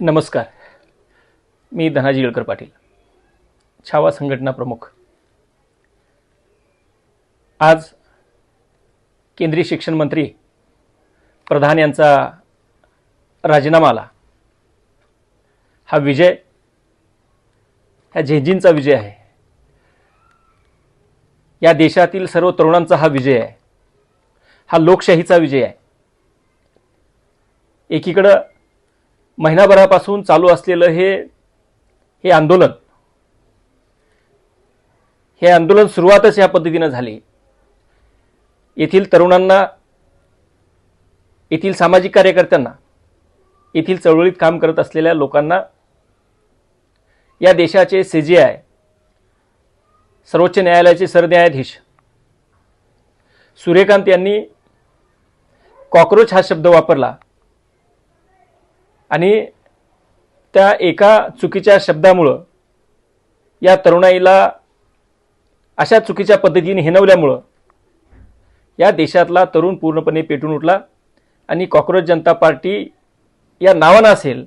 नमस्कार. मी धनाजी येळकर पाटील, छावा संघटना प्रमुख. आज केंद्रीय शिक्षण मंत्री प्रधान यांचा राजीनामा आला. हा विजय ह्या झेंजींचा विजय आहे. या देशातील सर्व तरुणांचा हा विजय आहे. हा लोकशाहीचा विजय आहे. एकीकडं महिनाभरापासून चालू असलेलं हे आंदोलन सुरुवातच या पद्धतीने झाली. येथील तरुणांना, येथील सामाजिक कार्यकर्त्यांना, येथील चळवळीत काम करत असलेल्या लोकांना या देशाचे CJI, सर्वोच्च न्यायालयाचे सरन्यायाधीश सूर्यकांत यांनी कॉकरोच हा शब्द वापरला आणि त्या एका चुकीच्या शब्दामुळं या तरुणाईला अशा चुकीच्या पद्धतीने हिणवल्यामुळं या देशातला तरुण पूर्णपणे पेटून उठला आणि कॉकरोच जनता पार्टी या नावानं असेल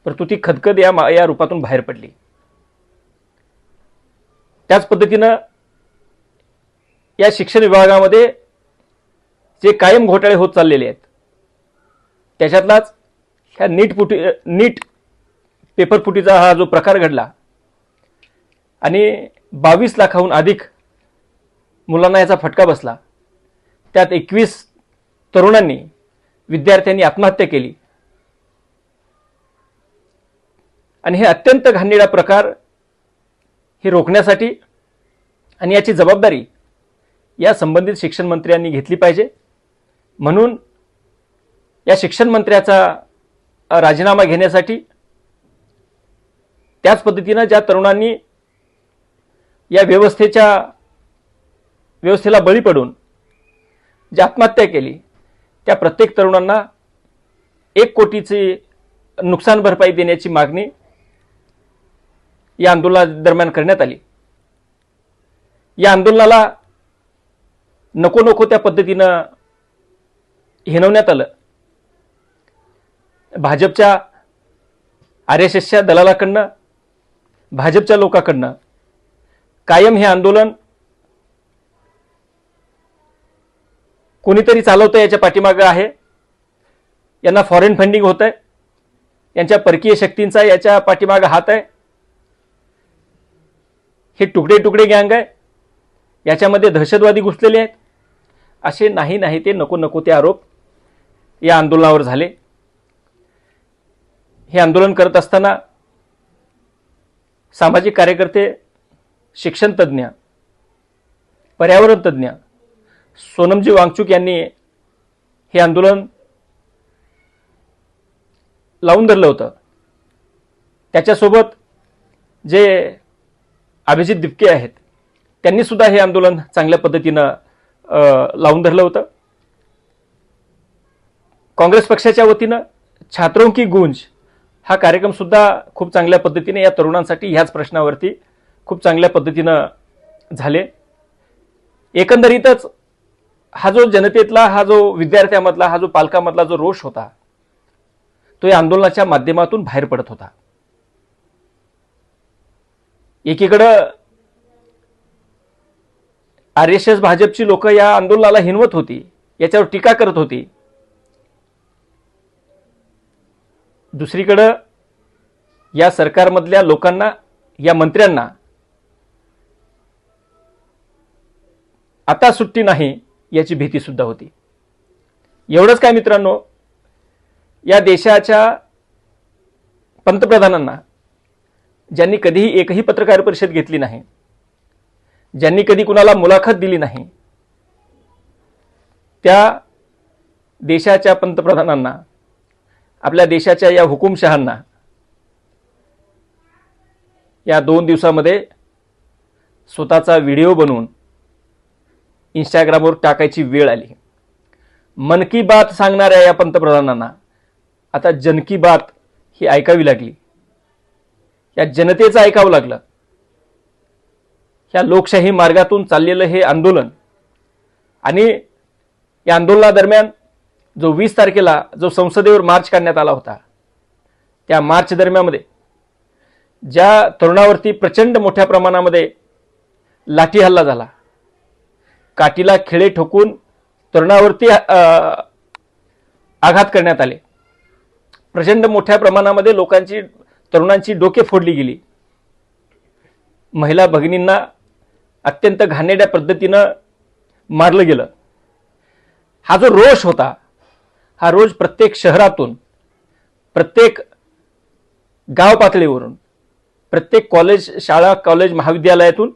परंतु ती खदखद या रूपातून बाहेर पडली. त्याच पद्धतीनं या शिक्षण विभागामध्ये जे कायम घोटाळे होत चाललेले आहेत त्याच्यातलाच ह्या नीट पेपरफुटीचा हा जो प्रकार घडला आणि 22 लाखाहून अधिक मुलांना याचा फटका बसला. त्यात 21 तरुणांनी, विद्यार्थ्यांनी आत्महत्या केली आणि हे अत्यंत घाणेरडा प्रकार हे रोखण्यासाठी आणि याची जबाबदारी या संबंधित शिक्षण मंत्र्यांनी घेतली पाहिजे. म्हणून या शिक्षण मंत्र्याचा राजीनामा घेण्यासाठी, त्याच पद्धतीनं ज्या तरुणांनी या व्यवस्थेला बळी पडून जी आत्महत्या केली त्या प्रत्येक तरुणांना 1 कोटीची नुकसान भरपाई देण्याची मागणी या आंदोलनादरम्यान करण्यात आली. या आंदोलनाला नको त्या पद्धतीनं हिणवण्यात आलं. भाजपच्या RSSच्या दलालाकडनं, भाजपच्या लोकांकडनं कायम हे आंदोलन कोणीतरी चालवतं याच्या पाठीमागं आहे. यांना फॉरेन फंडिंग होत आहे, यांच्या परकीय शक्तींचा याच्या पाठीमागं हात आहे. हे तुकडे गँग आहे, याच्यामध्ये दहशतवादी घुसलेले आहेत. असे नाही ते नको ते आरोप या आंदोलनावर झाले. हे आंदोलन करत असताना सामाजिक कार्यकर्ते, शिक्षण तज्ज्ञ, पर्यावरण तज्ज्ञ सोनमजी वांगचुक यांनी हे आंदोलन लावून धरलं होतं. त्याच्यासोबत जे अभिजित दिपके आहेत त्यांनी सुद्धा हे आंदोलन चांगल्या पद्धतीनं लावून धरलं होतं. काँग्रेस पक्षाच्या वतीनं छात्रों की गूंज हा कार्यक्रम सुद्धा खूप चांगल्या पद्धतीने या तरुणांसाठी ह्याच प्रश्नावरती खूप चांगल्या पद्धतीनं झाले. एकंदरीतच हा जो जनतेतला, हा जो विद्यार्थ्यांमधला, हा जो पालकांमधला जो रोष होता तो या आंदोलनाच्या माध्यमातून बाहेर पडत होता. एकीकडं RSS भाजपची लोक या आंदोलनाला हिणवत होती, याच्यावर टीका करत होती. दुसरीकडं या सरकारमधल्या लोकांना, या मंत्र्यांना आता सुट्टी नाही याची भीती सुद्धा होती. एवढंच काय मित्रांनो, या देशाच्या पंतप्रधानांना, ज्यांनी कधीही एकही पत्रकार परिषद घेतली नाही, ज्यांनी कधी कुणाला मुलाखत दिली नाही, त्या देशाच्या पंतप्रधानांना, आपल्या देशाच्या या हुकुमशहांना या 2 दिवसामध्ये स्वतःचा व्हिडिओ बनवून इंस्टाग्रामवर टाकायची वेळ आली. मन की बात सांगणाऱ्या या पंतप्रधानांना आता जन की बात ही ऐकावी लागली. या जनतेचं ऐकावं लागलं. ह्या लोकशाही मार्गातून चाललेलं हे आंदोलन आणि या आंदोलनादरम्यान जो 20 तारखेला जो संसदेवर मार्च काढण्यात आला होता, त्या मार्च दरम्यानमध्ये ज्या तरुणावरती प्रचंड मोठ्या प्रमाणामध्ये लाठी हल्ला झाला, काठीला खिळे ठोकून तरुणावरती आघात करण्यात आले, प्रचंड मोठ्या प्रमाणामध्ये तरुणांची डोके फोडली गेली, महिला भगिनींना अत्यंत घाणेरड्या पद्धतीनं मारलं गेलं. हा जो रोष होता, हा रोज प्रत्येक शहरातून, प्रत्येक गाव पातळीवरून, प्रत्येक कॉलेज, शाळा, कॉलेज, महाविद्यालयातून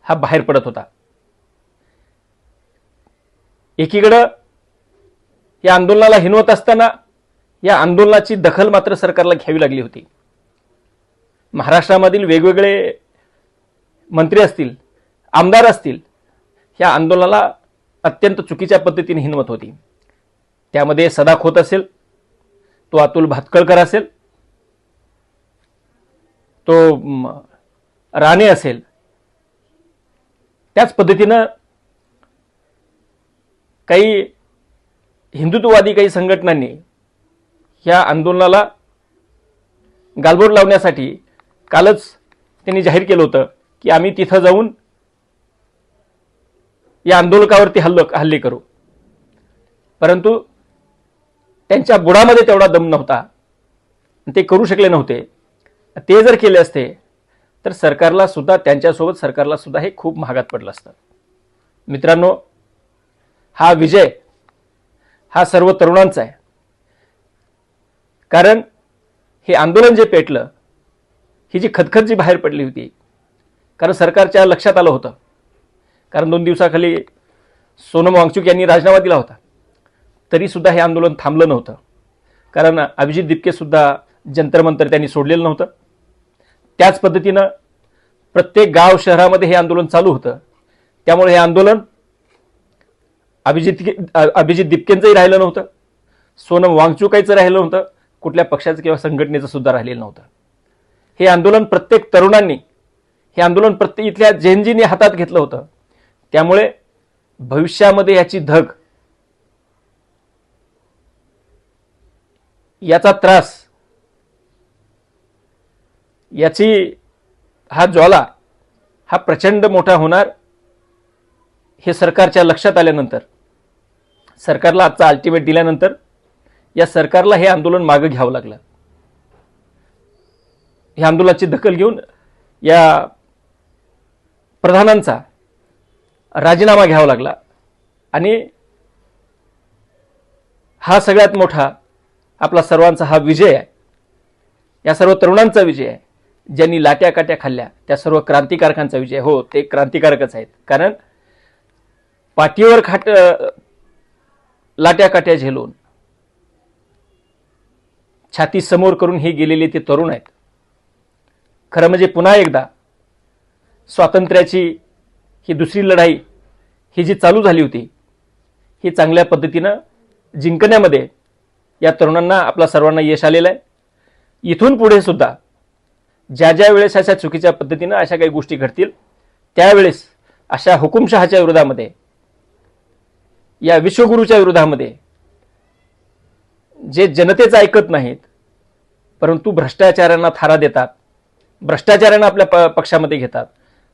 हा बाहेर पडत होता. एकीकडं या आंदोलनाला हिनवत असताना या आंदोलनाची दखल मात्र सरकारला घ्यावी लागली होती. महाराष्ट्रामधील वेगवेगळे मंत्री असतील, आमदार असतील, या आंदोलनाला अत्यंत चुकीच्या पद्धतीने हिनवत होती. त्यामध्ये सदा खोत असेल, तो अतुल भातखळकर असेल, तो राणे असेल, त्याच पद्धतीनं काही हिंदुत्ववादी काही संघटनांनी या आंदोलनाला गालबोट लावण्यासाठी कालच त्यांनी जाहीर केलं होतं की आम्ही तिथं जाऊन या आंदोलकावरती हल्ले करू. परंतु त्यांच्या बुडामध्ये तेवढा दम नव्हता, ते करू शकले नव्हते. ते जर केले असते तर सरकारला सुद्धा, त्यांच्यासोबत सरकारला सुद्धा हे खूप महागात पडलं असतं. मित्रांनो, हा विजय हा सर्व तरुणांचा आहे. कारण हे आंदोलन जे पेटलं, ही जी खदखद जी बाहेर पडली होती, कारण सरकारच्या लक्षात आलं होतं. कारण 2 दिवसाखाली सोनम वांगचुक यांनी राजीनामा दिला होता, तरी सुद्धा हे आंदोलन थांबलं नव्हतं. कारण अभिजित दिपके सुद्धा जंतर मंतर त्यांनी सोडलेलं नव्हतं. त्याच पद्धतीनं प्रत्येक गाव शहरामध्ये हे आंदोलन चालू होतं. त्यामुळे हे आंदोलन अभिजित दिपकेंचंही राहिलं नव्हतं, सोनम वांगचुकाचं राहिलं नव्हतं, कुठल्या पक्षाचं किंवा संघटनेचं सुद्धा राहिलेलं नव्हतं. हे आंदोलन प्रत्येक तरुणांनी, हे आंदोलन प्रत्येक इथल्या जेनजींनी हातात घेतलं होतं. त्यामुळे भविष्यामध्ये याची धग, याचा त्रास, हा ज्वाला हा प्रचंड मोठा होणार. हे सरकारच्या लक्षात आल्यानंतर, सरकारला आजचा अल्टिमेट दिल्यानंतर या सरकारला हे आंदोलन मागे घ्यावं लागलं. या आंदोलनाची दखल घेऊन या प्रधानांचा राजीनामा घ्यावा लागला. आणि हा सगळ्यात मोठा आपला सर्वांचा हा विजय आहे, या सर्व तरुणांचा विजय आहे. ज्यांनी लाट्या काट्या खाल्ल्या त्या सर्व क्रांतिकारकांचा विजय. हो, ते क्रांतिकारकच आहेत. कारण पाठीवर लाट्या काट्या झेलून, छाती समोर करून हे गेलेले ते तरुण आहेत. खरं म्हणजे पुन्हा एकदा स्वातंत्र्याची ही दुसरी लढाई ही जी चालू झाली होती, ही चांगल्या पद्धतीनं जिंकण्यामध्ये या तरुणांना, आपल्या सर्वांना यश आलेलं आहे. इथून पुढे सुद्धा ज्या वेळेस अशा चुकीच्या पद्धतीनं अशा काही गोष्टी घडतील, त्यावेळेस अशा हुकुमशहाच्या विरोधामध्ये, या विश्वगुरूच्या विरोधामध्ये, जे जनतेचं ऐकत नाहीत परंतु भ्रष्टाचारांना थारा देतात, भ्रष्टाचारांना आपल्या पक्षामध्ये घेतात,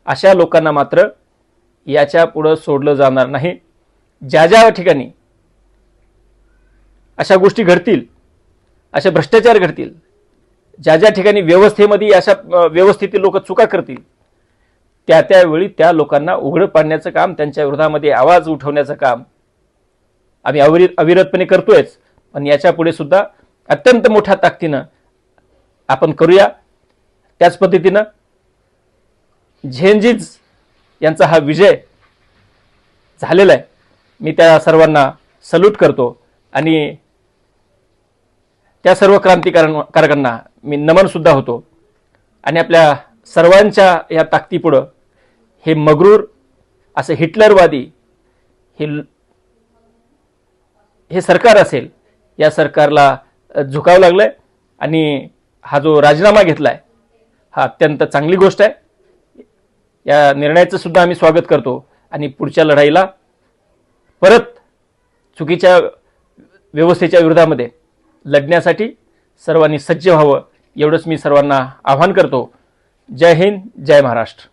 अशा लोकांना मात्र याच्या पुढे सोडलं जाणार नाही. ज्या ठिकाणी अशा गोष्टी घडतील, अशा भ्रष्टाचार घडतील, ज्या ठिकाणी व्यवस्थेमध्ये अशा व्यवस्थेतील लोक चुका करतील, त्यावेळी त्या लोकांना उघड पाडण्याचं काम, त्यांच्या विरोधामध्ये आवाज उठवण्याचं काम आम्ही अविरतपणे करतोयच. पण याच्या पुढे सुद्धा अत्यंत मोठ्या ताकदीनं आपण करूया. त्याच पद्धतीनं झेनजीज यांचा हा विजय झालेला आहे. मी त्या सर्वांना सल्यूट करतो आणि त्या सर्व क्रांतिकारकांना मी नमन सुद्धा होतो. आणि आपल्या सर्वांच्या या ताकदीपुढं हे मगरूर असं हिटलरवादी हे सरकार असेल, या सरकारला झुकावं लागलंय. आणि हा जो राजीनामा घेतलाय हा अत्यंत चांगली गोष्ट आहे. या निर्णयाचं सुद्धा आम्ही स्वागत करतो. आणि पुढच्या लढाईला परत चुकीच्या व्यवस्थेच्या विरोधामध्ये लढण्यासाठी सर्वांनी सज्ज व्हावं एवढंच मी सर्वांना आवाहन करतो. जय हिंद, जय महाराष्ट्र.